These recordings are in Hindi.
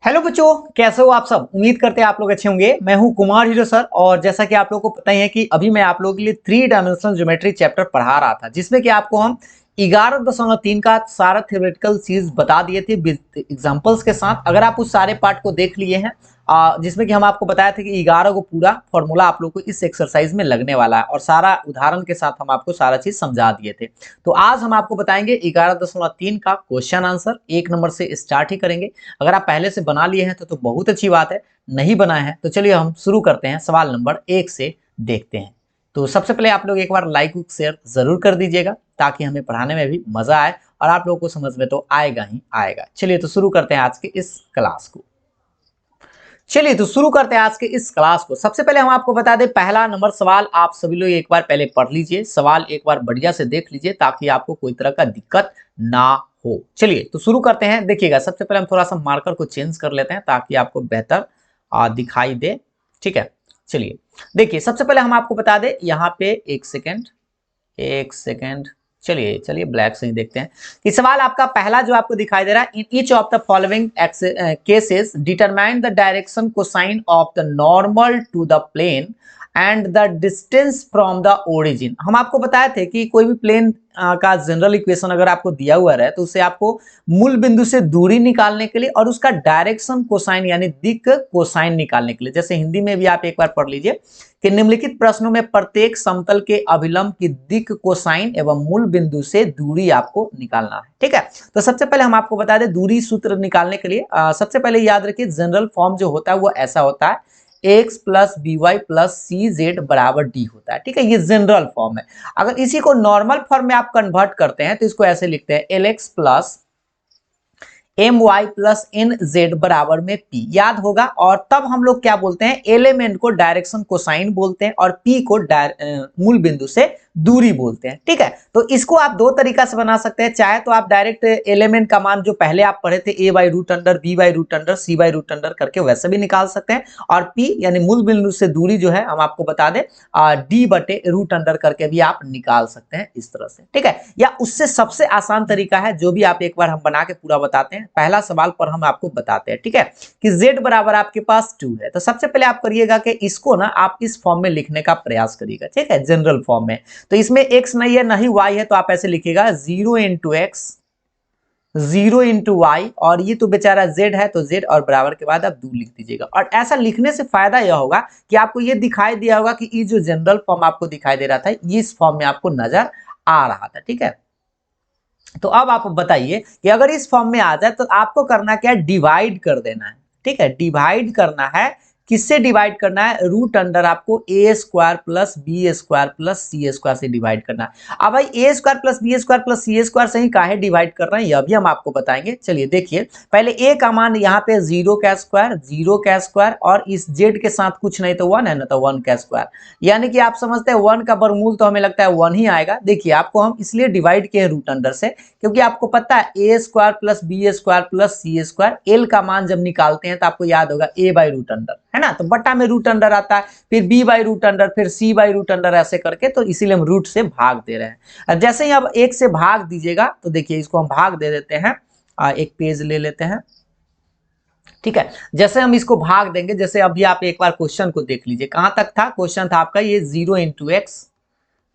हेलो बच्चों, कैसे हो आप सब। उम्मीद करते हैं आप लोग अच्छे होंगे। मैं हूं कुमार हीरो सर और जैसा कि आप लोगों को पता ही है कि अभी मैं आप लोगों के लिए 3 डायमेंशनल ज्योमेट्री चैप्टर पढ़ा रहा था, जिसमें कि आपको हम 11.3 का सारा थ्योरेटिकल चीज बता दिए थे एग्जांपल्स के साथ। अगर आप उस सारे पार्ट को देख लिए हैं, जिसमें कि हम आपको बताया था कि 11 को पूरा फॉर्मूला आप लोग को इस एक्सरसाइज में लगने वाला है और सारा उदाहरण के साथ हम आपको सारा चीज समझा दिए थे। तो आज हम आपको बताएंगे 11.3 का क्वेश्चन आंसर। 1 नंबर से स्टार्ट ही करेंगे। अगर आप पहले से बना लिए हैं तो बहुत अच्छी बात है। नहीं बनाए हैं तो चलिए हम शुरू करते हैं। सवाल नंबर 1 से देखते हैं। तो सबसे पहले आप लोग एक बार लाइक शेयर जरूर कर दीजिएगा, ताकि हमें पढ़ाने में भी मजा आए और आप लोगों को समझ में तो आएगा ही आएगा। चलिए तो शुरू करते हैं आज के इस क्लास को। चलिए तो शुरू करते हैं आज के इस क्लास को। सबसे पहले हम आपको बता दें, पहला नंबर सवाल आप सभी लोग एक बार पहले पढ़ लीजिए। सवाल एक बार बढ़िया से देख लीजिए ताकि आपको कोई तरह का दिक्कत ना हो। चलिए तो शुरू करते हैं। देखिएगा, सबसे पहले हम थोड़ा सा मार्कर को चेंज कर लेते हैं ताकि आपको बेहतर दिखाई दे। ठीक है, चलिए देखिए, सबसे पहले हम आपको बता दें यहाँ पे एक सेकेंड। चलिए चलिए ब्लैक से ही देखते हैं कि सवाल आपका पहला जो आपको दिखाई दे रहा है, in each of the following cases determine the direction cosine of the normal to the plane and the distance from the origin. हम आपको बताए थे कि कोई भी प्लेन का जनरल इक्वेशन अगर आपको दिया हुआ रहे तो उससे आपको मूल बिंदु से दूरी निकालने के लिए और उसका डायरेक्शन कोसाइन यानी दिक कोसाइन निकालने के लिए, जैसे हिंदी में भी आप एक बार पढ़ लीजिए कि निम्नलिखित प्रश्नों में प्रत्येक समतल के अभिलंब की दिक कोसाइन एवं मूल बिंदु से दूरी आपको निकालना है। ठीक है, तो सबसे पहले हम आपको बता दें दूरी सूत्र निकालने के लिए सबसे पहले याद रखिए, जनरल फॉर्म जो होता है वो ऐसा होता है, X plus B Y plus C Z बराबर डी होता है। ठीक है, ये जनरल फॉर्म है। अगर इसी को नॉर्मल फॉर्म में आप कन्वर्ट करते हैं तो इसको ऐसे लिखते हैं, L X plus M Y plus N Z बराबर में पी, याद होगा। और तब हम लोग क्या बोलते हैं, एलिमेंट को डायरेक्शन कोसाइन बोलते हैं और पी को मूल बिंदु से दूरी बोलते हैं। ठीक है, तो इसको आप दो तरीका से बना सकते हैं। चाहे तो आप डायरेक्ट एलिमेंट का मान जो पहले आप पढ़े थे, A by root under B by root under C by root under करके वैसे भी निकाल सकते हैं। और पी यानी मूल बिंदु से दूरी जो है हम आपको बता दें डी बटे रूट अंडर करके भी आप निकाल सकते हैं इस तरह से। ठीक है, या उससे सबसे आसान तरीका है जो भी आप एक बार हम बना के पूरा बताते हैं। पहला सवाल पर हम आपको बताते हैं, ठीक है, कि z बराबर आपके पास 2 है। तो सबसे पहले आप करिएगा कि इसको ना आप इस फॉर्म में लिखने का प्रयास करिएगा। ठीक है, जनरल फॉर्म में। तो इसमें x नहीं है ना ही y है, तो आप ऐसे लिखिएगा 0 इंटू एक्स 0 इंटू वाई, और ये तो बेचारा z है तो z और बराबर के बाद आप 2 लिख दीजिएगा। और ऐसा लिखने से फायदा यह होगा कि आपको ये दिखाई दिया होगा कि ये जो जनरल फॉर्म आपको दिखाई दे रहा था, ये इस फॉर्म में आपको नजर आ रहा था। ठीक है, तो अब आप बताइए कि अगर इस फॉर्म में आ जाए तो आपको करना क्या है, डिवाइड कर देना है। ठीक है, डिवाइड करना है। किससे डिवाइड करना है, रूट अंडर आपको A square plus B square plus C square से डिवाइड करना है। अब भाई A square plus B square plus C square से ही काहे डिवाइड कर रहे हैं, यह भी हम आपको बताएंगे। चलिए देखिए, पहले ए का मान यहाँ पे 0 का स्क्वायर और इस जेड के साथ कुछ नहीं तो 1 है ना, तो 1 का स्क्वायर, यानी कि आप समझते हैं 1 का वर्गमूल तो हमें लगता है 1 ही आएगा। देखिए, आपको हम इसलिए डिवाइड किए रूट अंडर से क्योंकि आपको पता है A square plus B square plus C square, L का मान जब निकालते हैं तो आपको याद होगा ए बाई रूट अंडर, है ना, तो बट्टा में रूट अंडर आता है, फिर बी बाई रूट अंडर, फिर सी बाई रूट अंडर, ऐसे करके, तो इसीलिए हम रूट से भाग दे रहे हैं। जैसे ही अब एक से भाग दीजिएगा तो देखिए इसको हम भाग दे देते हैं। एक पेज ले लेते हैं। ठीक है, जैसे हम इसको भाग देंगे, जैसे अभी आप एक बार क्वेश्चन को देख लीजिए, कहां तक था क्वेश्चन, था आपका ये 0 इंटू एक्स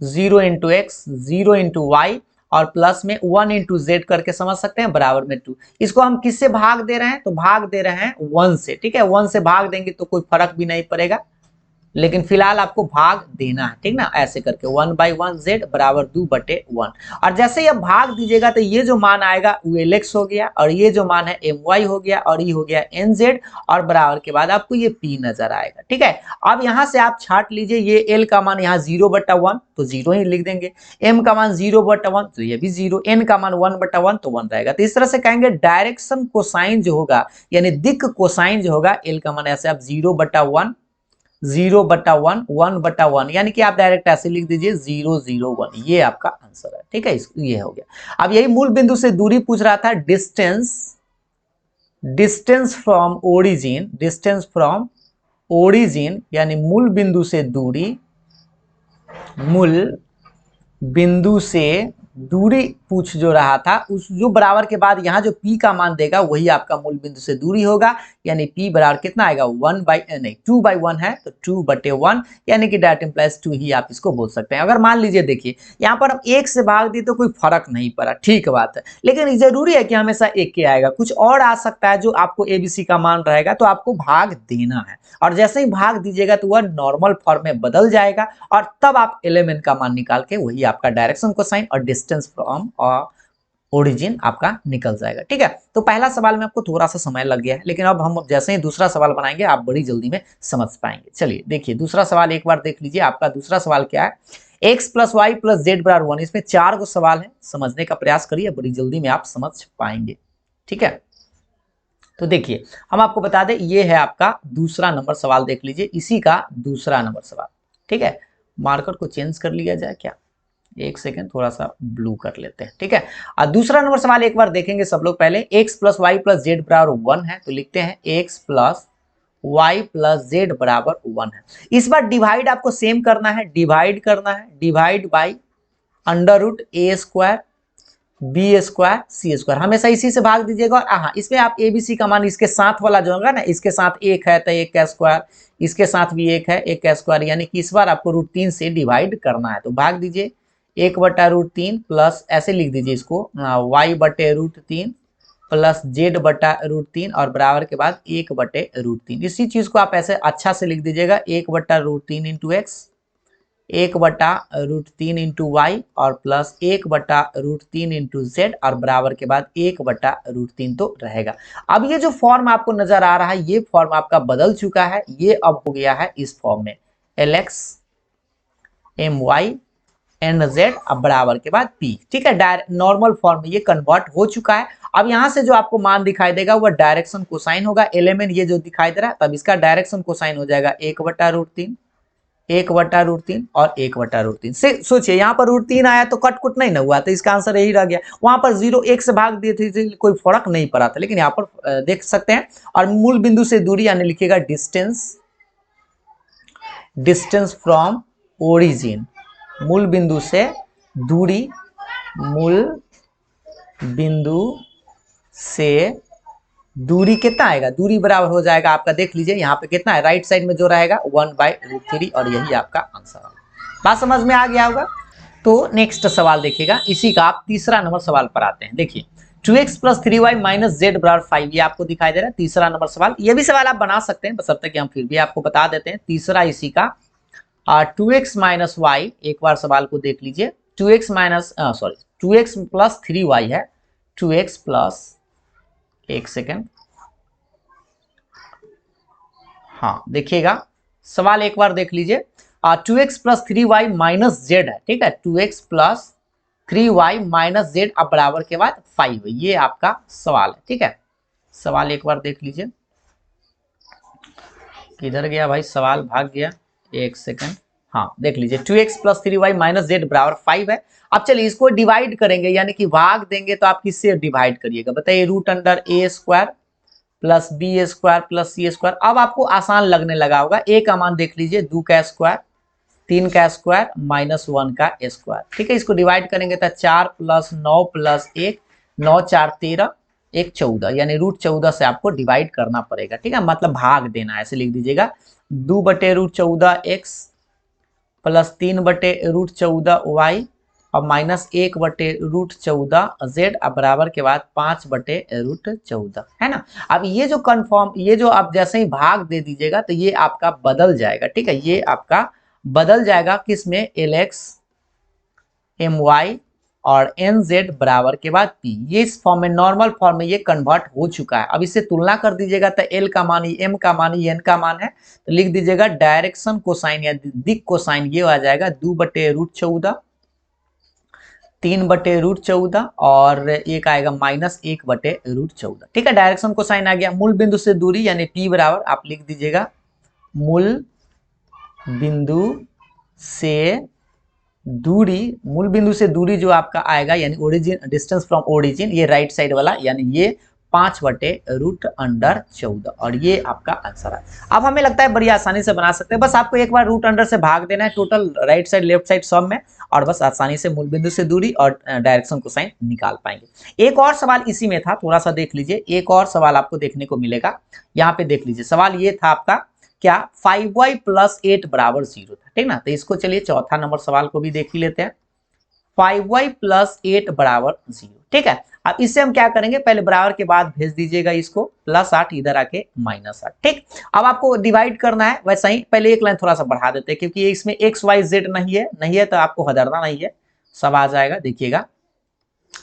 0 इंटू वाई और प्लस में 1 इंटू जेड करके समझ सकते हैं बराबर में 2। इसको हम किससे भाग दे रहे हैं, तो भाग दे रहे हैं 1 से। ठीक है, 1 से भाग देंगे तो कोई फर्क भी नहीं पड़ेगा, लेकिन फिलहाल आपको भाग देना है। ठीक ना, ऐसे करके 1 बाई 1 जेड बराबर 2 बटे 1। और जैसे ही आप भाग दीजिएगा तो ये जो मान आएगा वो एल एक्स हो गया, और ये जो मान है एम वाई हो गया, और ये हो गया एन जेड, और बराबर के बाद आपको ये पी नजर आएगा। ठीक है, अब यहाँ से आप छाट लीजिए, ये एल का मान यहाँ 0 बटा 1 तो 0 ही लिख देंगे, एम का मान 0 बटा 1 तो ये भी 0, एन का मान 1 बटा 1 तो 1 रहेगा। तो इस तरह से कहेंगे डायरेक्शन कोसाइन जो होगा यानी दिक कोसाइन जो होगा, एल का मान ऐसे आप 0 बटा 1 0 बटा 1 1 बटा 1, यानी कि आप डायरेक्ट ऐसे लिख दीजिए 0 0 1, ये आपका आंसर है। ठीक है, ये हो गया। अब यही मूल बिंदु से दूरी पूछ रहा था, डिस्टेंस फ्रॉम ओरिजिन यानी मूल बिंदु से दूरी, मूल बिंदु से दूरी पूछ जो रहा था उस जो बराबर के बाद यहाँ जो p का मान देगा वही आपका मूल बिंदु से दूरी होगा, यानी p बराबर कितना आएगा 2/1 है तो 2/1, यानी कि दैट इंप्लाइज 2 ही आप इसको बोल सकते हैं। अगर मान लीजिए देखिए यहाँ पर हम 1 से भाग दिए तो कोई फर्क नहीं पड़ा, ठीक बात है, लेकिन जरूरी है कि हमेशा 1 के आएगा, कुछ और आ सकता है जो आपको ABC का मान रहेगा तो आपको भाग देना है, और जैसे ही भाग दीजिएगा तो वह नॉर्मल फॉर्म में बदल जाएगा और तब आप एलिमेंट का मान निकाल के वही आपका डायरेक्शन कोसाइन और डिस्टेंस फ्रॉम और ओरिजिन आपका निकल जाएगा। ठीक है, तो पहला सवाल में आपको थोड़ा सा समय लग गया है, लेकिन अब हम जैसे ही दूसरा सवाल बनाएंगे आप बड़ी जल्दी में समझ पाएंगे। चलिए देखिए दूसरा सवाल एक बार देख लीजिए। आपका दूसरा सवाल क्या है, x + y + z = 1। इसमें 4 गो सवाल है, समझने का प्रयास करिए, बड़ी जल्दी में आप समझ पाएंगे। ठीक है, तो देखिए हम आपको बता दें ये है आपका दूसरा नंबर सवाल, देख लीजिए इसी का दूसरा नंबर सवाल। ठीक है, मार्कर को चेंज कर लिया जाए क्या, एक सेकेंड, थोड़ा सा ब्लू कर लेते हैं। ठीक है, और दूसरा नंबर सवाल एक बार देखेंगे सब लोग। पहले x + y + z = 1 है तो लिखते हैं x + y + z = 1 है। इस बार डिवाइड आपको सेम करना है, divide by √a² b² c², हमेशा इसी से भाग दीजिएगा। और हाँ, इसमें आप ABC का मान इसके साथ वाला जो होगा ना, इसके साथ 1 है तो 1 का स्क्वायर, इसके साथ भी 1 है 1 का स्क्वायर, यानी कि इस बार आपको √3 से डिवाइड करना है तो भाग दीजिए 1/√3 प्लस ऐसे लिख दीजिए इसको y/√3 प्लस z/√3 और बराबर के बाद 1/√3। इसी चीज को आप ऐसे अच्छा से लिख दीजिएगा 1/√3 × x, 1/√3 × y और प्लस 1/√3 × z और बराबर के बाद 1/√3 तो रहेगा। अब ये जो फॉर्म आपको नजर आ रहा है ये फॉर्म आपका बदल चुका है, ये अब हो गया है इस फॉर्म में LX My NZ अब बराबर के बाद P। ठीक है, नॉर्मल फॉर्म में ये कन्वर्ट हो चुका है। अब यहां से जो आपको मान दिखाई देगा वह डायरेक्शन कोसाइन होगा, एलिमेंट ये जो दिखाई दे रहा है तब इसका डायरेक्शन कोसाइन हो जाएगा 1/√3 और 1/√3 से। सोचिए यहाँ पर √3 आया तो कट कुट नहीं ना हुआ, तो इसका आंसर यही रह गया। वहां पर 0 1 से भाग दिए थे कोई फर्क नहीं पड़ा था, लेकिन यहाँ पर देख सकते हैं। और मूल बिंदु से दूरी यानी लिखिएगा डिस्टेंस फ्रॉम ओरिजिन, मूल बिंदु से दूरी, मूल बिंदु से दूरी कितना आएगा, दूरी बराबर हो जाएगा आपका, देख लीजिए यहाँ पे कितना है, राइट साइड में जो रहेगा 1/√3 और यही आपका आंसर है। बात समझ में आ गया होगा। तो नेक्स्ट सवाल देखिएगा, इसी का आप तीसरा नंबर सवाल पर आते हैं। देखिए 2x + 3y - z = 5, ये आपको दिखाई दे रहा है तीसरा नंबर सवाल। ये भी सवाल आप बना सकते हैं, बशर्ते कि हम फिर भी आपको बता देते हैं तीसरा इसी का 2x - y। एक बार सवाल को देख लीजिए, 2x + 3y है, 2x प्लस, एक सेकेंड, हाँ देखिएगा सवाल एक बार देख लीजिए, 2x + 3y - z है। ठीक है, 2x + 3y - z अब बराबर के बाद 5, ये आपका सवाल है। ठीक है, सवाल एक बार देख लीजिए, किधर गया भाई सवाल, भाग गया, एक सेकंड, हाँ देख लीजिए 2x + 3y - z = 5 है। अब चलिए इसको डिवाइड करेंगे, यानी कि भाग देंगे तो आप किससे डिवाइड करिएगा, बताइए √a² plus b² plus c²। अब आपको आसान लगने लगा होगा, a का मान देख लीजिए 2 का स्क्वायर, 3 का स्क्वायर -1 का स्क्वायर। ठीक है, इसको डिवाइड करेंगे तो 4 + 9 + 1, 9 4 13, 1 14, यानी √14 से आपको डिवाइड करना पड़ेगा। ठीक है, मतलब भाग देना, ऐसे लिख दीजिएगा 2/√14x प्लस 3/√14y और -1/√14z अब बराबर के बाद 5/√14 है ना। अब ये जो कन्फर्म, ये जो आप जैसे ही भाग दे दीजिएगा तो ये आपका बदल जाएगा। ठीक है, ये आपका बदल जाएगा किसमें, LX My और NZ बराबर के बाद P। ये इस फॉर्म में, नॉर्मल फॉर्म में ये कन्वर्ट हो चुका है। अब इससे तुलना कर दीजिएगा तो L का मान ही, M का मान ही, N का मान है, तो लिख दीजिएगा डायरेक्शन कोसाइन या दिक कोसाइन ये आ जाएगा 2/√14, 3/√14 और एक आएगा -1/√14। ठीक है, डायरेक्शन कोसाइन आ गया। मूल बिंदु से दूरी यानी P बराबर आप लिख दीजिएगा मूल बिंदु से दूरी, मूल बिंदु से दूरी जो आपका आएगा यानी ओरिजिन, डिस्टेंस फ्रॉम ओरिजिन, ये राइट साइड वाला, यानी ये 5/√14 और ये आपका आंसर है। अब हमें लगता है बड़ी आसानी से बना सकते हैं, बस आपको एक बार रूट अंडर से भाग देना है total right side left side सब में, और बस आसानी से मूल बिंदु से दूरी और डायरेक्शन कोसाइन निकाल पाएंगे। एक और सवाल इसी में था, थोड़ा सा देख लीजिए, एक और सवाल आपको देखने को मिलेगा। यहाँ पे देख लीजिए, सवाल ये था आपका क्या 5y + 8 = 0 था, ठीक ना। तो इसको चलिए चौथा नंबर सवाल को भी देख ही लेते हैं। 5y + 8 = 0, ठीक है। अब इससे हम क्या करेंगे, पहले बराबर के बाद भेज दीजिएगा इसको, +8 इधर आके -8, ठीक। अब आपको डिवाइड करना है, वैसा ही पहले एक लाइन थोड़ा सा बढ़ा देते हैं क्योंकि इसमें x y z नहीं है तो आपको हदरना नहीं है, सब आ जाएगा। देखिएगा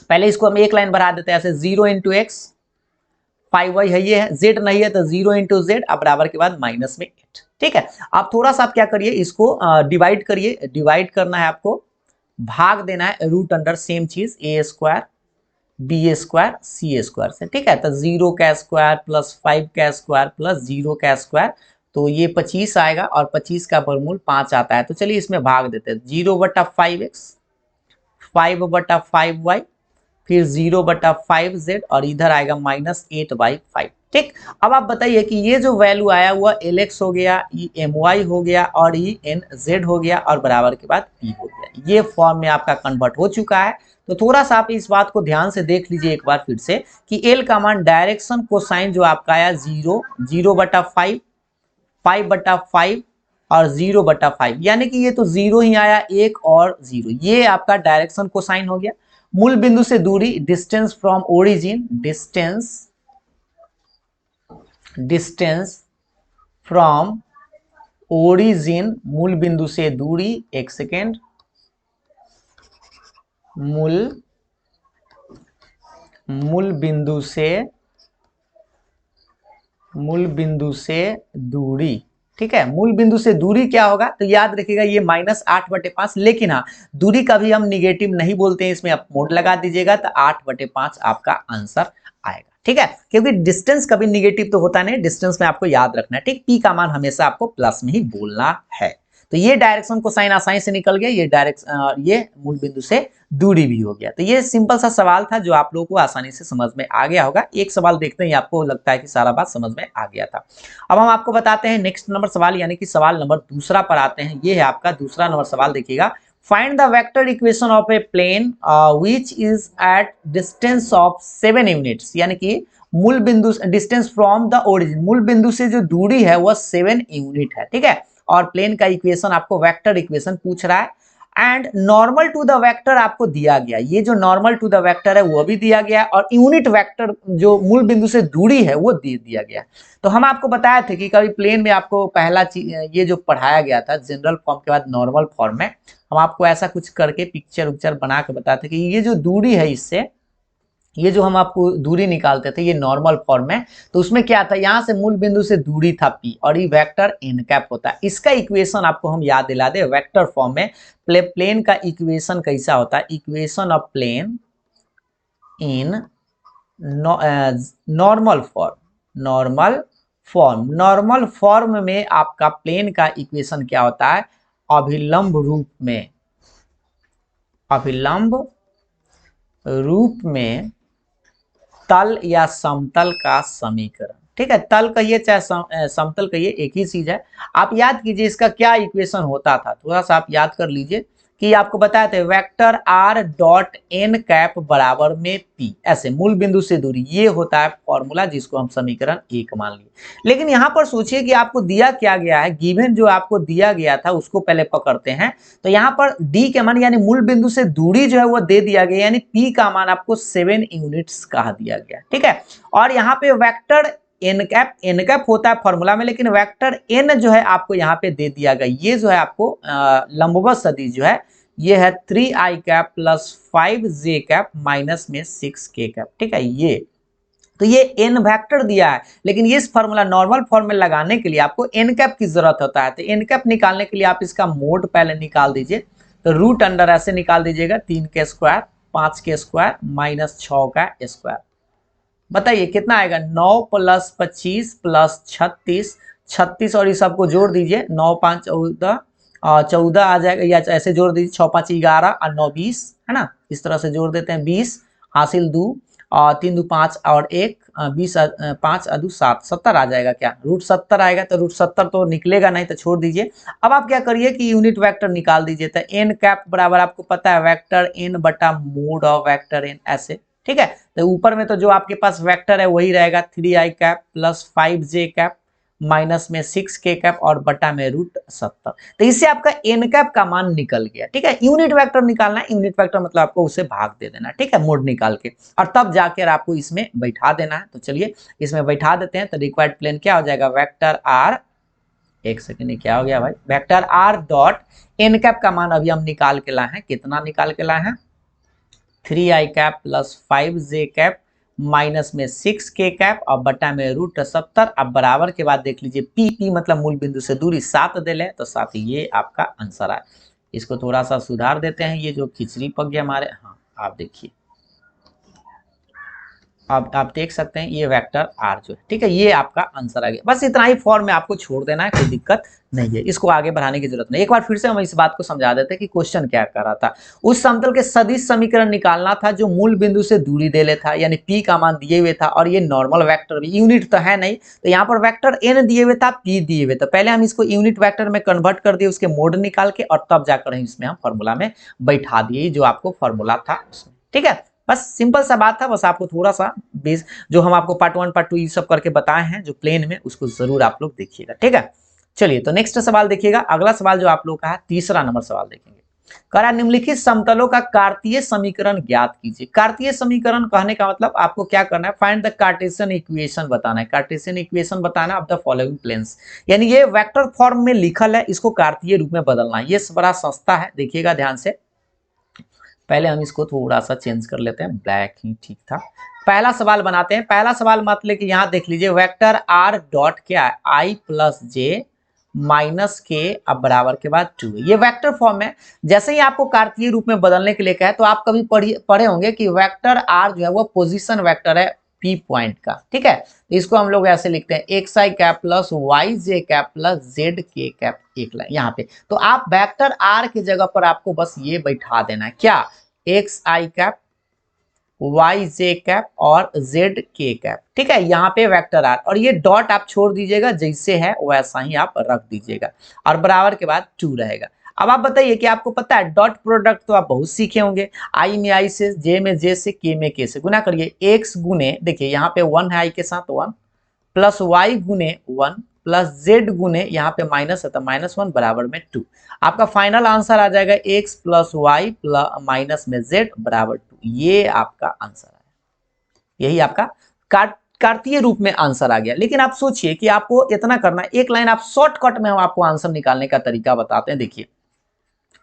पहले इसको हम एक लाइन बढ़ा देते हैं ऐसे, 0 × x, 5y है ये है, z नहीं है तो 0 × z, अब बराबर के बाद -8, ठीक है। अब थोड़ा सा आप क्या करिए, इसको डिवाइड करिए, डिवाइड करना है आपको, भाग देना है रूट अंडर सेम चीज a² b² c² से, ठीक है। तो 0 का स्क्वायर + 5 का स्क्वायर + 0 का स्क्वायर, तो ये 25 आएगा और 25 का वर्गमूल 5 आता है। तो चलिए इसमें भाग देते हैं, 0/5x, 5/5y, फिर 0/5z और इधर आएगा -8/5, ठीक। अब आप बताइए कि ये जो वैल्यू आया हुआ lx हो गया, ये my हो गया और ये nz हो गया और बराबर के बाद p हो गया, ये फॉर्म में आपका कन्वर्ट हो चुका है। तो थोड़ा सा आप इस बात को ध्यान से देख लीजिए एक बार फिर से कि l का मान डायरेक्शन कोसाइन जो आपका आया 0, 0/5, 5/5 और 0/5, यानी कि ये तो 0 ही आया, 1 और 0, ये आपका डायरेक्शन कोसाइन हो गया। मूल बिंदु से दूरी, distance from origin, distance from origin, मूल बिंदु से दूरी, एक सेकेंड, मूल बिंदु से दूरी, ठीक है। मूल बिंदु से दूरी क्या होगा, तो याद रखिएगा ये -8/5, लेकिन हाँ दूरी का भी हम निगेटिव नहीं बोलते हैं, इसमें आप मोड लगा दीजिएगा तो 8/5 आपका आंसर आएगा, ठीक है। क्योंकि डिस्टेंस कभी निगेटिव तो होता नहीं, डिस्टेंस में आपको याद रखना है, ठीक। पी का मान हमेशा आपको प्लस में ही बोलना है। तो ये डायरेक्शन कोसाइन आसानी से निकल गया, ये मूल बिंदु से दूरी भी हो गया। तो ये सिंपल सा सवाल था जो आप लोगों को आसानी से समझ में आ गया होगा। एक सवाल देखते ही आपको लगता है कि सारा बात समझ में आ गया था। अब हम आपको बताते हैं नेक्स्ट नंबर सवाल, यानी कि सवाल नंबर दूसरा पर आते हैं। ये है आपका दूसरा नंबर सवाल, देखिएगा। Find the vector equation of a plane which is at distance of 7 units, यानी कि मूल बिंदु, डिस्टेंस फ्रॉम द ओरिजिन, मूल बिंदु से जो दूरी है वह 7 यूनिट है, ठीक है। और प्लेन का इक्वेशन आपको वेक्टर इक्वेशन पूछ रहा है, and normal to the vector आपको दिया गया, ये जो नॉर्मल टू द वेक्टर है वो भी दिया गया, और यूनिट वेक्टर जो मूल बिंदु से दूरी है वो दे दिया गया। तो हम आपको बताया थे कि कभी प्लेन में आपको पहला चीज ये जो पढ़ाया गया था जनरल फॉर्म के बाद नॉर्मल फॉर्म में, हम आपको ऐसा कुछ करके पिक्चर उक्चर बना के बताते कि ये जो दूरी है, इससे ये जो हम आपको दूरी निकालते थे ये नॉर्मल फॉर्म में, तो उसमें क्या था, यहाँ से मूल बिंदु से दूरी था p और ये वेक्टर n होता है। इसका इक्वेशन आपको हम याद दिला दे, वेक्टर फॉर्म में प्लेन का इक्वेशन कैसा होता है, equation of plane in normal form में आपका प्लेन का इक्वेशन क्या होता है, अभिलंब रूप में तल या समतल का समीकरण, ठीक है। तल कहिए चाहे समतल कहिए, एक ही चीज है। आप याद कीजिए इसका क्या इक्वेशन होता था, थोड़ा सा आप याद कर लीजिए कि आपको बताया था वेक्टर r.n बराबर में p, ऐसे मूल बिंदु से दूरी, ये होता है फॉर्मूला जिसको हम समीकरण 1 मान लिए। लेकिन यहां पर सोचिए कि आपको दिया क्या गया है, गिवन जो आपको दिया गया था उसको पहले पकड़ते हैं। तो यहाँ पर d के मान यानी मूल बिंदु से दूरी जो है वो दे दिया गया, यानी p का मान आपको 7 यूनिट्स कहा दिया गया, ठीक है। और यहाँ पे वेक्टर n होता है फॉर्मूला में, लेकिन वेक्टर n जो है आपको यहाँ पे दे दिया गया, ये जो है आपको लंबवत सदिश जो है ये है 3i + 5j माइनस में 6k, ठीक है। ये तो ये n वेक्टर दिया है, लेकिन ये इस फॉर्मूला नॉर्मल फॉर्म में लगाने के लिए आपको n की जरूरत होता है। तो n निकालने के लिए आप इसका मोड पहले निकाल दीजिए, तो रूट अंडर ऐसे निकाल दीजिएगा, 3 के स्क्वायर 5 के स्क्वायर माइनस 6 का स्क्वायर, बताइए कितना आएगा, 9 + 25 + 36 और इस सबको जोड़ दीजिए, 9 × 5 = 14 आ जाएगा, या ऐसे जोड़ दीजिए, 6 × 5 = 11 और 9 = 20, है ना। इस तरह से जोड़ देते हैं, 20 हासिल 2 और 3 दू 5 और 1 20 5 अदू 7 70 आ जाएगा क्या, रूट 70 आएगा। तो रूट 70 तो निकलेगा नहीं, तो छोड़ दीजिए। अब आप क्या करिए कि यूनिट वेक्टर निकाल दीजिए। तो एन कैप बराबर आपको पता है वेक्टर एन बटा मोड ऑफ वेक्टर एन, ऐसे, ठीक है। तो ऊपर में तो जो आपके पास वेक्टर है वही रहेगा, 3i cap plus 5j cap minus में 6k कैप और बटा में रूट 70। तो इससे आपका एन कैप का मान निकल गया, ठीक है। यूनिट वेक्टर निकालना है, यूनिट वेक्टर मतलब आपको उसे भाग दे देना, ठीक है, मोड निकाल के, और तब जाकर आपको इसमें बैठा देना है। तो चलिए इसमें बैठा देते हैं। तो रिक्वायर्ड प्लेन क्या हो जाएगा, वेक्टर आर, एक सेकेंड, क्या हो गया भाई, vector R dot N cap का मान अभी हम निकाल के लाए हैं। कितना निकाल के लाए हैं, 3i cap plus 5j cap minus में 6k कैप और बटा में रूट 70। अब बराबर के बाद देख लीजिए, पी मतलब मूल बिंदु से दूरी 7 दे लें, तो 7 ये आपका आंसर है। इसको थोड़ा सा सुधार देते हैं, ये जो खिचड़ी पक गया हमारे, हाँ आप देखिए, अब आप देख सकते हैं ये वेक्टर आर जो है, ठीक है, ये आपका आंसर आ गया। बस इतना ही फॉर्म में आपको छोड़ देना है, कोई दिक्कत नहीं है, इसको आगे बढ़ाने की जरूरत नहीं। एक बार फिर से हम इस बात को समझा देते हैं कि क्वेश्चन क्या कर रहा था। उस समतल के सदिश समीकरण निकालना था जो मूल बिंदु से दूरी दे ले था, यानी पी का मान दिए हुए था, और ये नॉर्मल वेक्टर भी, यूनिट तो है नहीं, तो यहाँ पर वेक्टर एन दिए हुए था, पी दिए हुए, तो पहले हम इसको यूनिट वेक्टर में कन्वर्ट कर दिए, उसके मोड निकाल के, और तब जाकर इसमें हम फॉर्मूला में बैठा दिए जो आपको फॉर्मूला था उसमें, ठीक है। बस सिंपल सा बात था, बस आपको थोड़ा सा बेस जो हम आपको पार्ट 1 पार्ट 2 ये सब करके बताए हैं जो प्लेन में, उसको जरूर आप लोग देखिएगा, ठीक है। चलिए तो नेक्स्ट सवाल देखिएगा। अगला सवाल जो आप लोग का है, तीसरा नंबर सवाल देखेंगे। करा निम्नलिखित समतलों का कार्तीय समीकरण ज्ञात कीजिए। कार्तीय समीकरण कहने का मतलब आपको क्या करना है, फाइंड द कार्टेशियन इक्वेशन बताना है। कार्टेशियन इक्वेशन बताना ऑफ द फॉलोइंग प्लेन्स, यानी ये वेक्टर फॉर्म में लिखल है, इसको कार्तीय रूप में बदलना है। ये बड़ा सस्ता है, देखिएगा ध्यान से। पहले हम इसको थोड़ा सा चेंज कर लेते हैं, ब्लैक ही ठीक था। पहला सवाल बनाते हैं। पहला सवाल मतलब कि यहाँ देख लीजिए, वेक्टर आर डॉट क्या है, आई प्लस जे माइनस के अब बराबर के बाद 2, ये वेक्टर फॉर्म है। जैसे ही आपको कार्तीय रूप में बदलने के लिए कहा है, तो आप कभी पढ़े होंगे कि वेक्टर आर जो है वो पोजीशन वेक्टर है पी पॉइंट का, ठीक है। तो इसको हम लोग ऐसे लिखते हैं, एक्स आई कैप प्लस वाई जे कैप प्लस जेड के कैप, एक लाइन यहाँ पे। तो आप वेक्टर आर की जगह पर आपको बस ये बैठा देना है, क्या, एक्स आई कैप वाई जे कैप और जेड के कैप, ठीक है। यहाँ पे वेक्टर आर, और ये डॉट आप छोड़ दीजिएगा, जैसे है वैसा ही आप रख दीजिएगा, और बराबर के बाद 2 रहेगा। अब आप बताइए कि आपको पता है डॉट प्रोडक्ट तो आप बहुत सीखे होंगे, आई में आई से, जे में जे से, के में के से गुना करिए। एक्स गुने, देखिए यहाँ पे 1 है आई के साथ 1, प्लस वाई गुने 1 प्लस जेड गुने यहाँ पे माइनस है तो -1 बराबर में 2। आपका फाइनल आंसर आ जाएगा X plus Y plus minus में जेड बराबर 2। ये आपका आंसर है, यही आपका कार्तीय रूप में आंसर आ गया। लेकिन आप सोचिए कि आपको इतना करना, एक लाइन आप शॉर्टकट में हम आपको आंसर निकालने का तरीका बताते हैं। देखिए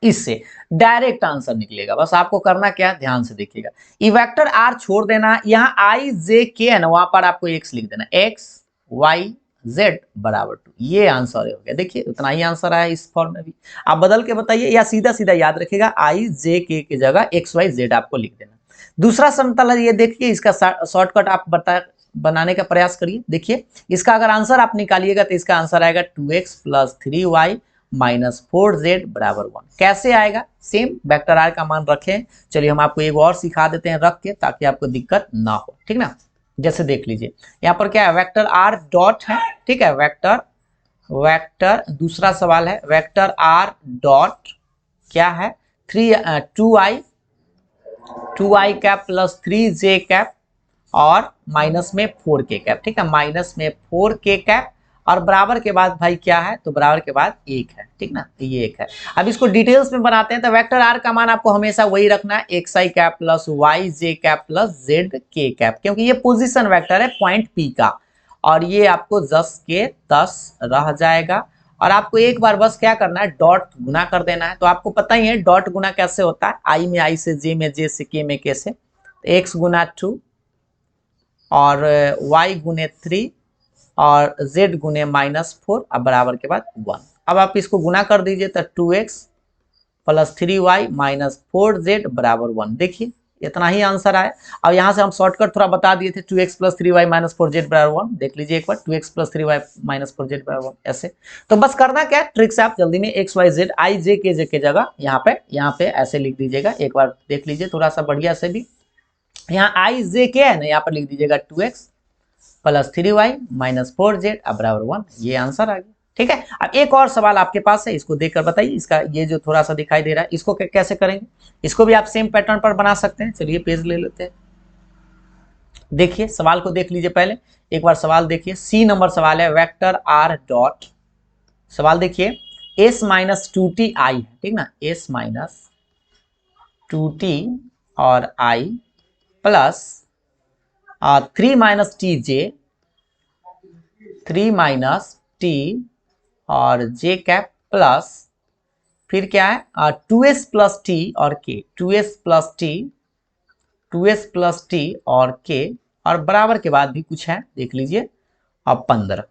इससे डायरेक्ट आंसर निकलेगा, बस आपको करना क्या, ध्यान से देखिएगा। ये वेक्टर आर छोड़ देना, यहाँ आई जे के है ना, वहां पर आपको एक्स लिख देना, एक्स वाई जेड बराबर 2, ये आंसर हो गया। देखिए उतना ही आंसर आया इस फॉर्म में भी। आप बदल के बताइए, या सीधा सीधा याद रखिएगा, आई जे के की जगह एक्स वाई जेड आपको लिख देना। दूसरा समतल है ये, देखिए इसका शॉर्टकट आप बनाने का प्रयास करिए। देखिए इसका अगर आंसर आप निकालिएगा तो इसका आंसर आएगा 2x plus 3y minus 4z बराबर 1। कैसे आएगा, सेम वेक्टर आर का मान रखें। चलिए हम आपको एक और सिखा देते हैं रख के, ताकि आपको दिक्कत ना हो, ठीक ना। जैसे देख लीजिए यहाँ पर क्या है, वेक्टर आर डॉट है, ठीक है, वेक्टर दूसरा सवाल है, वेक्टर आर डॉट क्या है, 2i cap plus 3j cap और माइनस में 4k कैप, ठीक है, माइनस में 4k कैप, और बराबर के बाद भाई क्या है, तो बराबर के बाद 1 है, ठीक ना, ये 1 है। अब इसको डिटेल्स में बनाते हैं। तो वेक्टर आर का मान आपको हमेशा वही रखना है, एक्स आई कैप प्लस वाई जे कैप प्लस जेड के कैप, क्योंकि ये पोजीशन वेक्टर है पॉइंट पी का, और ये आपको 10 के 10 रह जाएगा। और आपको एक बार बस क्या करना है, डॉट गुना कर देना है। तो आपको पता ही है डॉट गुना कैसे होता है, आई में आई से, जे में जे से, के में के से, एक्स गुना 2 और y गुने 3 और z गुने -4 अब बराबर के बाद 1। अब आप इसको गुना कर दीजिए तो 2x plus 3y minus 4z बराबर 1। देखिए इतना ही आंसर आया। अब यहाँ से हम शॉर्टकट थोड़ा बता दिए थे, 2x plus 3y minus 4z बराबर 1। देख लीजिए एक बार, 2x plus 3y minus 4z बराबर 1, ऐसे। तो बस करना क्या है, ट्रिक से आप जल्दी में x y z i j k j के जगह यहाँ पे ऐसे लिख दीजिएगा। एक बार देख लीजिए थोड़ा सा बढ़िया से भी। यहाँ आई जे के है ना, यहाँ पर लिख दीजिएगा 2x plus 3y minus 4z अब बराबर 1। ये आंसर आ गया। ठीक है, अब एक और सवाल आपके पास है, इसको देखकर बताइए। इसका ये जो थोड़ा सा दिखाई दे रहा है, इसको कैसे करेंगे? इसको भी आप सेम पैटर्न पर बना सकते हैं। चलिए पेज ले लेते हैं। देखिए सवाल को देख लीजिए पहले एक बार। सवाल देखिए, सी नंबर सवाल है, वेक्टर आर डॉट, सवाल देखिए, एस माइनस 2t आई है, ठीक ना, एस माइनस 2t और आई प्लस 3 माइनस टी जे, 3 माइनस टी और जे कैप प्लस फिर क्या है 2s प्लस टी और के, 2s plus T, 2s plus T और के, और बराबर के बाद भी कुछ है देख लीजिए अब 15।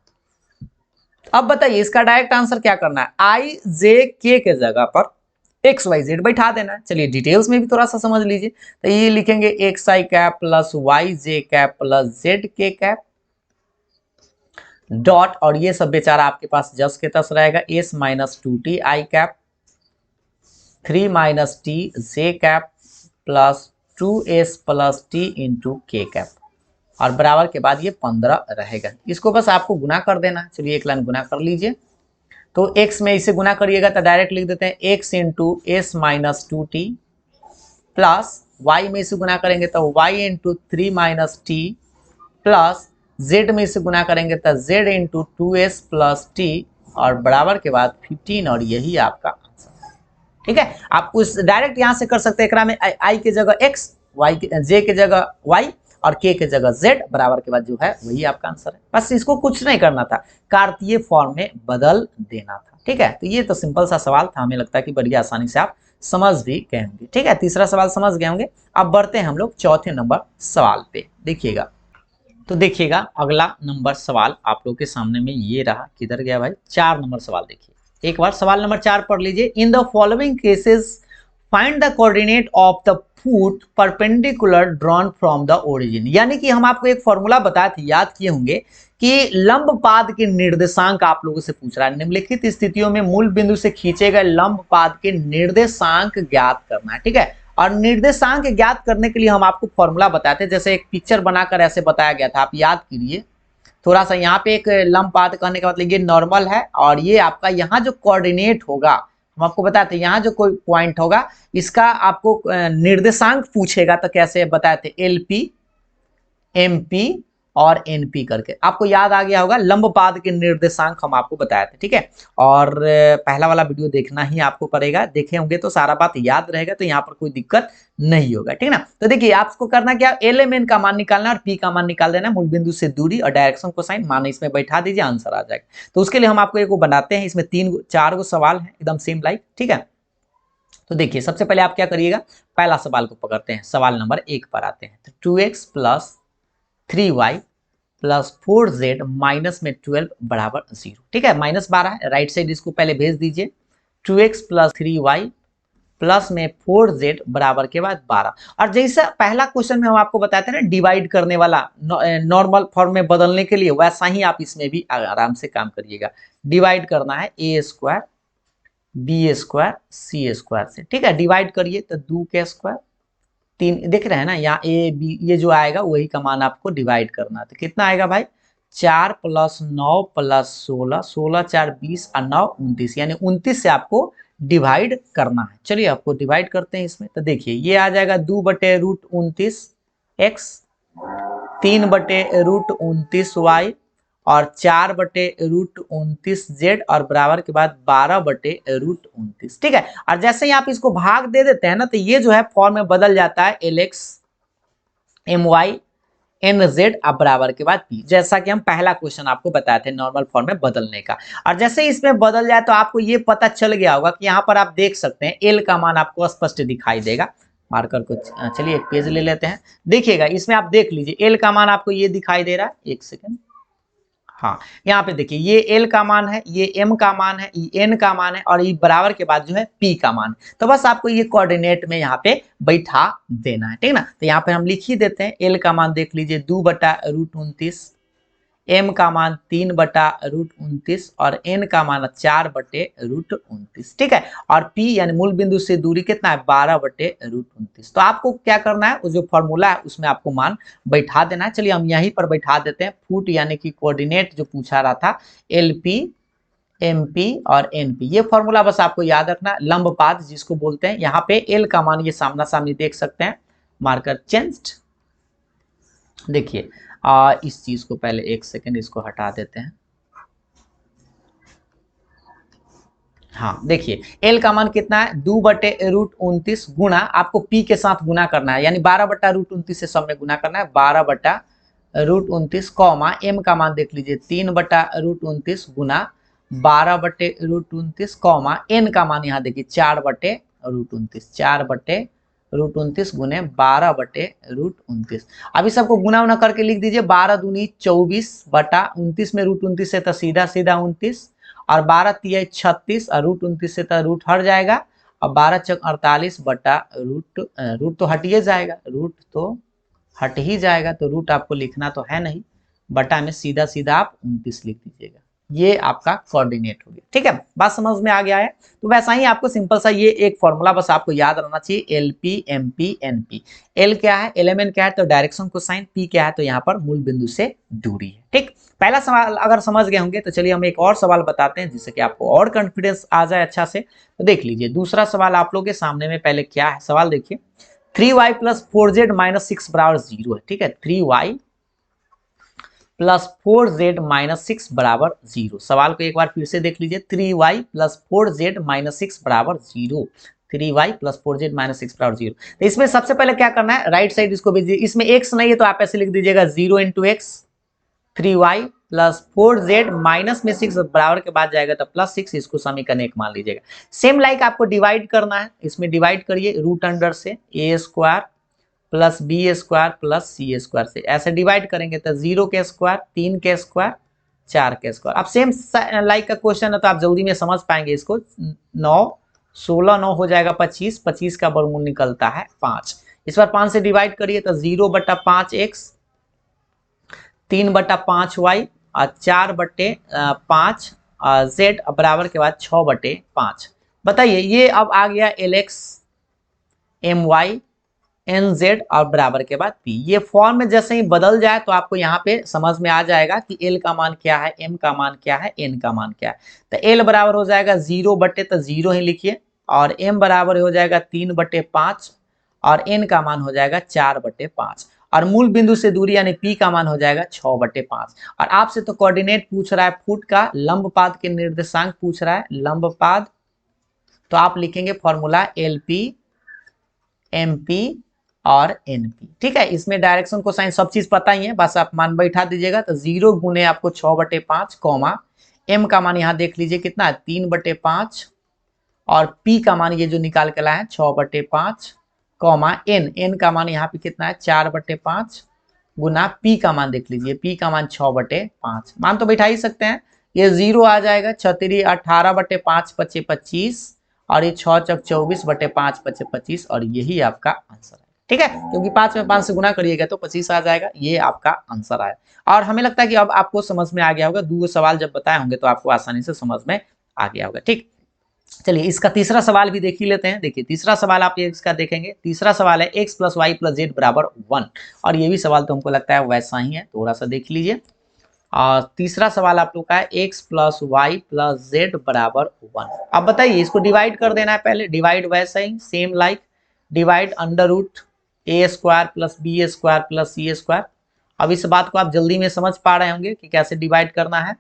अब बताइए इसका डायरेक्ट आंसर क्या करना है, आई जे के जगह पर एक्स वाई जेड बैठा देना है। चलिए डिटेल्स में भी थोड़ा सा समझ लीजिए। तो ये लिखेंगे एक्स आई कैप प्लस वाई जे कैप प्लस जेड के कैप डॉट, और ये सब बेचारा आपके पास जस के तस रहेगा, S minus 2t I cap, 3 minus T J cap plus 2s plus T into K cap, और बराबर के बाद ये 15 रहेगा। इसको बस आपको गुना कर देना है। चलिए एक लाइन गुना कर लीजिए। तो x में इसे गुना करिएगा तो डायरेक्ट लिख देते हैं x into S minus 2t plus y में इसे गुना करेंगे तो y into 3 minus T plus z में इसे गुना करेंगे तो z into 2s plus T, और बराबर के बाद 15, और यही आपका आंसर है। ठीक है, आप उस डायरेक्ट यहां से कर सकते हैं, एकरा में i के जगह x, y के j के जगह y और k के जगह z, बराबर के बाद जो है वही आपका आंसर है। बस इसको कुछ नहीं करना था, कार्तीय फॉर्म में बदल देना था। ठीक है, तो ये तो सिंपल सा सवाल था, हमें लगता है कि बड़ी आसानी से आप समझ भी गए होंगे। ठीक है, तीसरा सवाल समझ गए होंगे। अब बढ़ते हैं हम लोग चौथे नंबर सवाल पे। देखिएगा, तो देखिएगा अगला नंबर सवाल आप लोग के सामने में ये रहा, किधर गया भाई, 4 नंबर सवाल। देखिए एक बार सवाल नंबर 4 पढ़ लीजिए। In the following cases find the coordinate of the foot perpendicular drawn from the origin. यानी कि हम आपको एक फॉर्मूला बताए थे, याद किए होंगे, कि लंब पाद के निर्देशांक आप लोगों से पूछ रहा है। निम्नलिखित स्थितियों में मूल बिंदु से खींचे गए लंब पाद के निर्देशांक ज्ञात करना है। ठीक है, और निर्देशांक ज्ञात करने के लिए हम आपको फॉर्मूला बताते हैं, जैसे एक पिक्चर बनाकर ऐसे बताया गया था, आप याद कीजिए थोड़ा सा। यहाँ पे एक लंब पाद कहने का मतलब ये नॉर्मल है, और ये आपका यहाँ जो कोऑर्डिनेट होगा, हम आपको बताते हैं यहाँ जो कोई पॉइंट होगा इसका आपको निर्देशांक पूछेगा तो कैसे बताए थे, एलपी, एमपी और एनपी करके। आपको याद आ गया होगा, लंबपाद के निर्देशांक हम आपको बताए थे। ठीक है, और पहला वाला वीडियो देखना ही आपको पड़ेगा, देखे होंगे तो सारा बात याद रहेगा, तो यहाँ पर कोई दिक्कत नहीं होगा। ठीक ना, तो देखिए आपको करना क्या, एल एम एन का मान निकालना और पी का मान निकाल देना, मूल बिंदु से दूरी और डायरेक्शन को साइन मान इसमें बैठा दीजिए, आंसर आ जाएगा। तो उसके लिए हम आपको एक बनाते हैं, इसमें 4 गो सवाल है एकदम सेम लाइक। ठीक है, तो देखिए सबसे पहले आप क्या करिएगा, पहला सवाल को पकड़ते हैं, सवाल नंबर 1 पर आते हैं। तो 2x plus 3y plus 4z minus में 12 बराबर 0। ठीक है, -12 है, राइट साइड इसको पहले भेज दीजिए। 2x प्लस 3y प्लस में 4z बराबर के बाद 12। और जैसा पहला क्वेश्चन में हम आपको बताते हैं ना, डिवाइड करने वाला नॉर्मल फॉर्म में बदलने के लिए, वैसा ही आप इसमें भी आराम से काम करिएगा। डिवाइड करना है a square B square C square से। ठीक है, डिवाइड करिए तो 2 के स्क्वायर, 3 देख रहे हैं ना, यहाँ ए बी ये जो आएगा वही का मान आपको डिवाइड करना है। तो कितना आएगा भाई, 4 प्लस 9 प्लस 16, 16 4 20 और 9 29, यानी 29 से आपको डिवाइड करना है। चलिए आपको डिवाइड करते हैं इसमें। तो देखिए ये आ जाएगा 2/√29 x, 3/√29 y और 4/√29 z, और बराबर के बाद 12/√29। ठीक है, और जैसे ही आप इसको भाग दे देते हैं ना, तो ये जो है फॉर्म में बदल जाता है, LX MY NZ अब बराबर के बाद P, जैसा कि हम पहला क्वेश्चन आपको बताए थे नॉर्मल फॉर्म में बदलने का। और जैसे ही इसमें बदल जाए तो आपको ये पता चल गया होगा कि यहाँ पर आप देख सकते हैं L का मान आपको स्पष्ट दिखाई देगा। मार्कर को चलिए एक पेज ले लेते हैं। देखिएगा इसमें आप देख लीजिए L का मान आपको ये दिखाई दे रहा है, एक सेकेंड, हाँ यहाँ पे देखिए ये L का मान है, ये M का मान है, ये N का मान है, और ये बराबर के बाद जो है P का मान। तो बस आपको ये कोऑर्डिनेट में यहाँ पे बैठा देना है। ठीक ना, तो यहाँ पे हम लिख ही देते हैं। L का मान देख लीजिए 2/√29, m का मान 3/√29 और n का मान 4/√29, ठीक है। और p यानी मूल बिंदु से दूरी कितना है 12/√29। तो आपको क्या करना है, वो जो फॉर्मूला है उसमें आपको मान बैठा देना है। चलिए हम यहीं पर बैठा देते हैं। फुट यानी कि कोऑर्डिनेट जो पूछा रहा था, LP MP और NP, ये फॉर्मूला बस आपको याद रखना। लंबपाद जिसको बोलते हैं, यहाँ पे L का मान ये सामना सामनी देख सकते हैं। Marker changed. देखिए इस चीज को पहले एक सेकंड इसको हटा देते हैं। हाँ देखिए L का मान कितना है 2/√29 गुना, आपको P के साथ गुना करना है, यानी 12/√29 से सब में गुना करना है, 12/√29 कॉमा M का मान देख लीजिए 3/√29 गुना 12/√29 कॉमा N का मान यहाँ देखिए 4/√29, 4/√29 गुने 12/√29। अभी सबको गुना उना करके लिख दीजिए। 12 दूनी 24/29 में √29 से तो सीधा सीधा 29, और 12 तिया 36 और √29 से तो रूट हट जाएगा, और 12 चौक 48 बटा रूट तो हटिए जाएगा, रूट तो हट ही जाएगा, तो रूट आपको लिखना तो है नहीं, बटा में सीधा सीधा आप 29 लिख दीजिएगा। ये आपका कोऑर्डिनेट हो गया, ठीक है। बात समझ में आ गया है। तो वैसा ही आपको सिंपल सा ये एक फॉर्मूला बस आपको याद रहना चाहिए, LP MP NP। L क्या है, एलिमेंट क्या है तो डायरेक्शन कोसाइन, P क्या है तो यहाँ पर मूल बिंदु से दूरी है, ठीक। पहला सवाल अगर समझ गए होंगे तो चलिए हम एक और सवाल बताते हैं जिससे कि आपको और कॉन्फिडेंस आ जाए अच्छा से। तो देख लीजिए दूसरा सवाल आप लोगों के सामने में पहले क्या है सवाल देखिए। 3y + 4z - 6 = 0 है, ठीक है। 3y + 4z - 6 = 0। सवाल को एक बार फिर से देख लीजिए। 3y + 4z - 6 = 0। 3y + 4z - 6 = 0। तो इसमें सबसे पहले क्या करना है, राइट साइड इसको भेजिए। इसमें x नहीं है तो आप ऐसे लिख दीजिएगा 0 × x। 3y + 4z माइनस में 6 बराबर के बाद जाएगा तो +6, इसको समीकरण 1 मान लीजिएगा। सेम लाइक आपको डिवाइड करना है, इसमें डिवाइड करिए √अंडर से a² + b² + c² से, ऐसे डिवाइड करेंगे तो 0 के स्क्वायर, 3 के स्क्वायर, 4 के स्क्वायर। अब सेम लाइक का क्वेश्चन है तो आप जल्दी में समझ पाएंगे इसको। 9 16 9 हो जाएगा 25, 25 का वर्गमूल निकलता है 5। इस बार 5 से डिवाइड करिए तो 0/5x, 3/5y और 4/5 z बराबर के बाद 6/5। बताइए ये अब आ गया LX MY NZ और बराबर के बाद P। ये फॉर्म में जैसे ही बदल जाए तो आपको यहाँ पे समझ में आ जाएगा कि L का मान क्या है, M का मान क्या है, N का मान क्या है। तो L बराबर हो जाएगा 0/0 ही लिखिए, और M बराबर हो जाएगा 3/5 और N का मान हो जाएगा 4/5, और मूल बिंदु से दूरी यानी P का मान हो जाएगा 6/5। और आपसे तो कोऑर्डिनेट पूछ रहा है फुट का, लंबपाद के निर्देशांक पूछ रहा है, लंबपाद। तो आप लिखेंगे फॉर्मूला LP MP और NP, ठीक है। इसमें डायरेक्शन कोसाइन सब चीज पता ही है, बस आप मान बैठा दीजिएगा। तो 0 गुने आपको 6/5 कॉमा M का मान यहाँ देख लीजिए कितना है 3/5, और P का मान ये जो निकाल के लाए हैं 6/5 कॉमा N का मान यहाँ पे कितना है 4/5 गुना P का मान देख लीजिए, P का मान 6/5, मान तो बैठा ही सकते हैं। ये 0 आ जाएगा, 6×3 18/5 = 25, और ये 6 × 24/5 = 25, और यही आपका आंसर है, ठीक है। क्योंकि 5 में 5 से गुना करिएगा तो 25 आ जाएगा, ये आपका आंसर आया। और हमें लगता है कि अब आपको समझ में आ गया होगा, 2 सवाल जब बताए होंगे तो आपको आसानी से समझ में आ गया होगा, ठीक। चलिए इसका तीसरा सवाल भी देख ही लेते हैं। देखिए तीसरा सवाल आप इसका देखेंगे। तीसरा सवाल है x + y + z = 1, और ये भी सवाल तो हमको लगता है वैसा ही है, थोड़ा सा देख लीजिए। और तीसरा सवाल आप लोग का है x + y + z = 1। अब बताइए इसको डिवाइड कर देना है, पहले डिवाइड वैसा ही same like divide √a² + b² + c²। अब इस बात को आप जल्दी में समझ पा रहे होंगे कि कैसे डिवाइड करना है।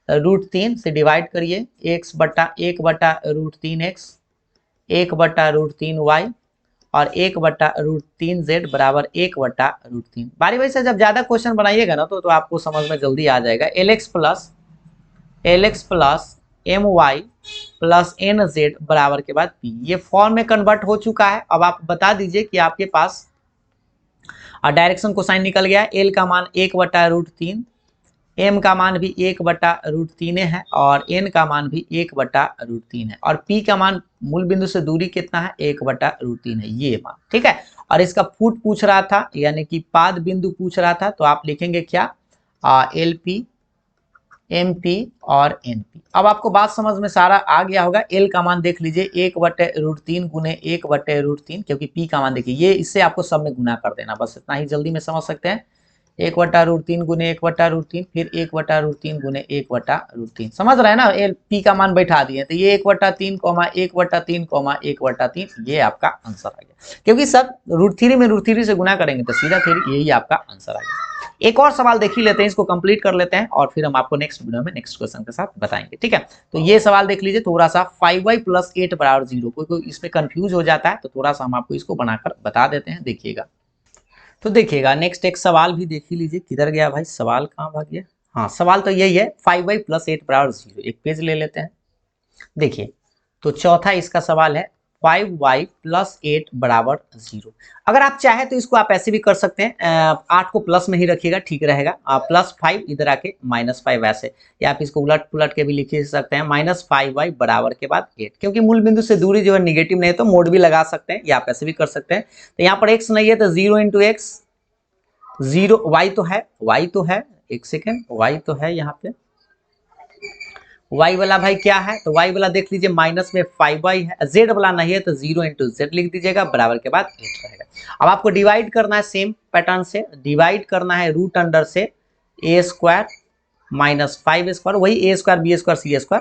√3 से डिवाइड करिए, x/1/√3x, 1/√3y और 1/√3z बराबर 1/√3। बारी बारी से जब ज्यादा क्वेश्चन बनाइएगा ना तो आपको समझ में जल्दी आ जाएगा। LX + my + nz बराबर के बाद p, ये फॉर्म में कन्वर्ट हो चुका है। अब आप बता दीजिए कि आपके पास डायरेक्शन कोसाइन निकल गया है। L का मान 1/√3, M का मान भी 1/√3 है, और N का मान भी 1/√3 है, और P का मान मूल बिंदु से दूरी कितना है 1/√3 है, ये मान, ठीक है। और इसका फुट पूछ रहा था यानी कि पाद बिंदु पूछ रहा था, तो आप लिखेंगे क्या LP MP और NP। अब आपको बात समझ में सारा आ गया होगा। L का मान देख लीजिए 1/√3 गुने 1/√3, क्योंकि P का मान देखिए ये, इससे आपको सब में गुना कर देना, बस इतना ही जल्दी में समझ सकते हैं। 1/√3 गुने 1/√3, फिर 1/√3 गुने 1/√3, समझ रहे हैं ना। P का मान बैठा दिए तो ये 1/3, 1/3, 1/3, ये आपका आंसर आ गया, क्योंकि सब √3 में √3 से गुना करेंगे तो सीधा 3, यही आपका आंसर आ गया। एक और सवाल देख ही लेते हैं, इसको कंप्लीट कर लेते हैं और फिर हम आपको नेक्स्ट वीडियो में नेक्स्ट क्वेश्चन के साथ बताएंगे, ठीक है। तो ये सवाल देख लीजिए थोड़ा सा, 5y + 8 = 0। कोई इसमें कंफ्यूज हो जाता है तो थोड़ा सा हम आपको इसको बनाकर बता देते हैं, देखिएगा। तो देखिएगा नेक्स्ट एक सवाल भी देख ही लीजिए, किधर गया भाई सवाल, कहाँ भाग गया। हाँ, सवाल तो यही है, 5y + 8 = 0। एक पेज ले लेते हैं, देखिए। तो चौथा इसका सवाल है 5y + 8 = 0। अगर आप चाहे तो इसको आप ऐसे भी कर सकते हैं, 8 को प्लस में ही रखिएगा, ठीक रहेगा। +5 इधर आके -5 ऐसे, या आप इसको उलट पुलट के भी लिख सकते हैं, -5y बराबर के बाद 8, क्योंकि मूल बिंदु से दूरी जो है निगेटिव नहीं है तो मोड भी लगा सकते हैं, या आप ऐसे भी कर सकते हैं। तो यहाँ पर x नहीं है तो 0 × x, 0 y तो है, एक सेकेंड, y तो है यहाँ पे। y वाला भाई क्या है, तो y वाला देख लीजिए माइनस में 5y है, z वाला नहीं है तो 0 × z लिख दीजिएगा, बराबर के बाद 8 रहेगा। अब आपको डिवाइड करना है सेम पैटर्न से, डिवाइड करना है √अंडर से a² - 5² वही a² b² c²,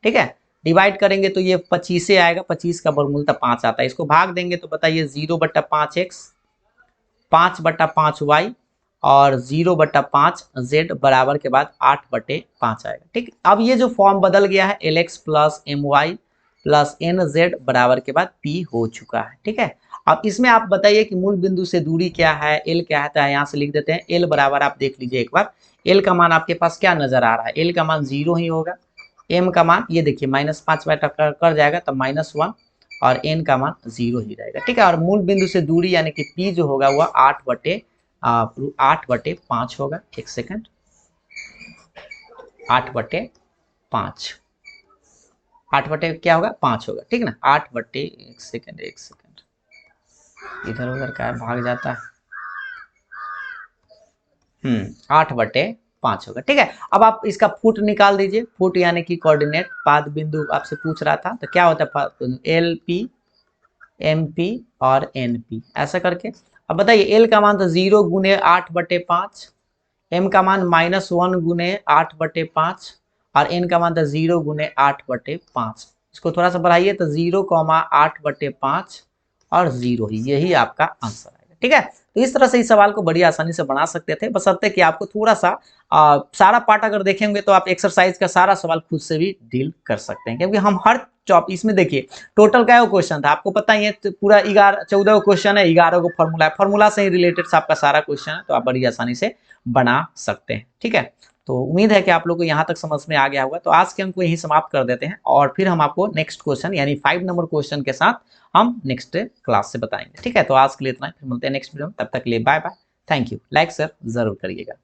ठीक है। डिवाइड करेंगे तो ये 25 से आएगा, 25 का वर्गमूल तो 5 आता है, इसको भाग देंगे तो बताइए 0/5x, 5/5y और 0/5 z बराबर के बाद 8/5 आएगा, ठीक। अब ये जो फॉर्म बदल गया है, lx + my + nz बराबर के बाद p हो चुका है, ठीक है। अब इसमें आप बताइए कि मूल बिंदु से दूरी क्या है, l क्या है, तो यहाँ से लिख देते हैं l बराबर, आप देख लीजिए एक बार, l का मान आपके पास क्या नजर आ रहा है, l का मान 0 ही होगा, m का मान ये देखिए -5 कर जाएगा तो -1 और n का मान 0 ही रहेगा, ठीक है। और मूल बिंदु से दूरी यानी कि p जो होगा वह 8/5 होगा, एक सेकंड, 8/5, 8 क्या होगा 5 होगा, ठीक ना। 8 एक सेकंड इधर उधर का भाग जाता है, 8/5 होगा, ठीक है। अब आप इसका फुट निकाल दीजिए, फुट यानी कि कोऑर्डिनेट, पाद बिंदु आपसे पूछ रहा था तो क्या होता है, LP MP और NP ऐसा करके। अब बताइए L का मान तो 0 × 8/5, M का मान -1 × 8/5 और N का मान तो 0 × 8/5। इसको थोड़ा सा बढ़ाइए तो 0, 8/5 और 0 ही, यही आपका आंसर आएगा, ठीक है। तो इस तरह से इस सवाल को बड़ी आसानी से बना सकते थे, बशर्ते कि आपको थोड़ा सा सारा पार्ट अगर देखेंगे तो आप एक्सरसाइज का सारा सवाल खुद से भी डील कर सकते हैं, क्योंकि हम हर इसमें देखिए टोटल क्या क्वेश्चन था आपको पता ही है, तो पूरा 14 क्वेश्चन है, 11 को फॉर्मूला है, फॉर्मूला से ही रिलेटेड आपका सारा क्वेश्चन है, तो आप बड़ी आसानी से बना सकते हैं, ठीक है। तो उम्मीद है कि आप लोग को यहाँ तक समझ में आ गया होगा। तो आज के अंक को यही समाप्त कर देते हैं और फिर हम आपको नेक्स्ट क्वेश्चन यानी 5 नंबर क्वेश्चन के साथ हम नेक्स्ट क्लास से बताएंगे, ठीक है। तो आज के लिए इतना ही, फिर मिलते हैं नेक्स्ट वीडियो में, तब तक के लिए bye bye, thank you. Like share जरूर करिएगा।